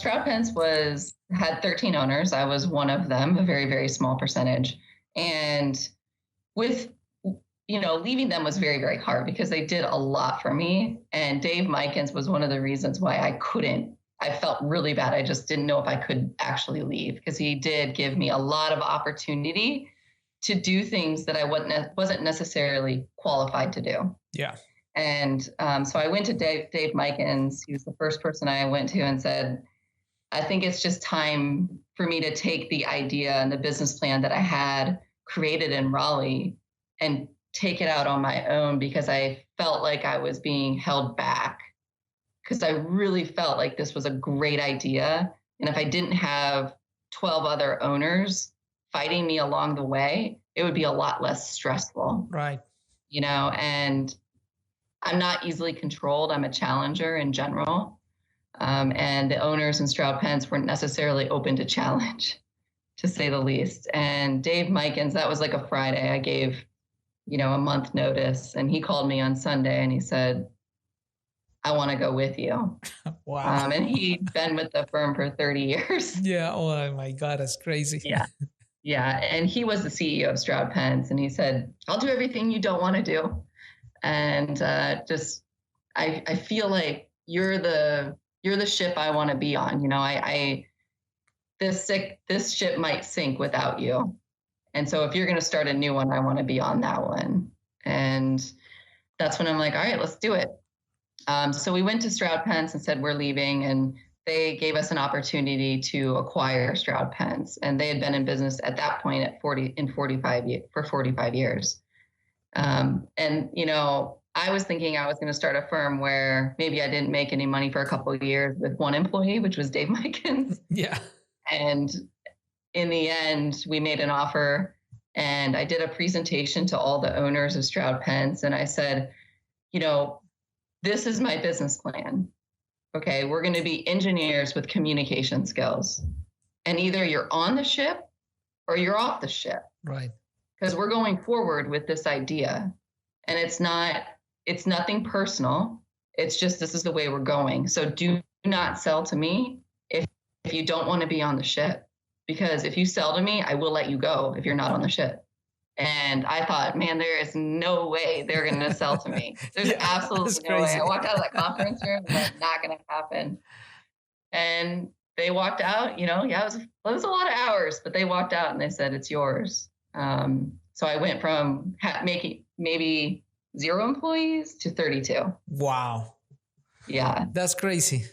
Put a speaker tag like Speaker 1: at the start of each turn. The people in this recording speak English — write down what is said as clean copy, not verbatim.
Speaker 1: Stroud Pence had 13 owners. I was one of them, a very, very small percentage. And with, leaving them was very, very hard because they did a lot for me. And Dave Mykins was one of the reasons why I felt really bad. I just didn't know if I could actually leave because he did give me a lot of opportunity to do things that I wasn't necessarily qualified to do.
Speaker 2: Yeah.
Speaker 1: And so I went to Dave Mykins. He was the first person I went to and said, I think it's just time for me to take the idea and the business plan that I had created in Raleigh and take it out on my own because I felt like I was being held back because I really felt like this was a great idea. And if I didn't have 12 other owners fighting me along the way, it would be a lot less stressful.
Speaker 2: Right.
Speaker 1: And I'm not easily controlled. I'm a challenger in general. And the owners in Stroud Pence weren't necessarily open to challenge, to say the least. And Dave Mykins, that was like a Friday. I gave, a month notice. And he called me on Sunday and he said, I want to go with you.
Speaker 2: Wow.
Speaker 1: And he'd been with the firm for 30 years.
Speaker 2: Yeah. Oh my God, that's crazy.
Speaker 1: Yeah. Yeah. And he was the CEO of Stroud Pence. And he said, I'll do everything you don't want to do. And I feel like you're the ship I want to be on. This ship might sink without you. And so if you're going to start a new one, I want to be on that one. And that's when I'm like, all right, let's do it. So we went to Stroud Pence and said, we're leaving. And they gave us an opportunity to acquire Stroud Pence. And they had been in business at that point for 45 years. I was thinking I was going to start a firm where maybe I didn't make any money for a couple of years with one employee, which was Dave Mykins.
Speaker 2: Yeah.
Speaker 1: And in the end, we made an offer and I did a presentation to all the owners of Stroud Pence. And I said, this is my business plan. Okay, we're going to be engineers with communication skills. And either you're on the ship or you're off the ship.
Speaker 2: Right.
Speaker 1: Because we're going forward with this idea. And it's nothing personal. It's just, this is the way we're going. So do not sell to me if you don't want to be on the ship. Because if you sell to me, I will let you go if you're not on the ship. And I thought, man, there is no way they're going to sell to me. There's absolutely no way. I walked out of that conference room, and that's not going to happen. And they walked out, it was a lot of hours, but they walked out and they said, it's yours. So I went from making maybe 0 employees to 32.
Speaker 2: Wow.
Speaker 1: Yeah.
Speaker 2: That's crazy.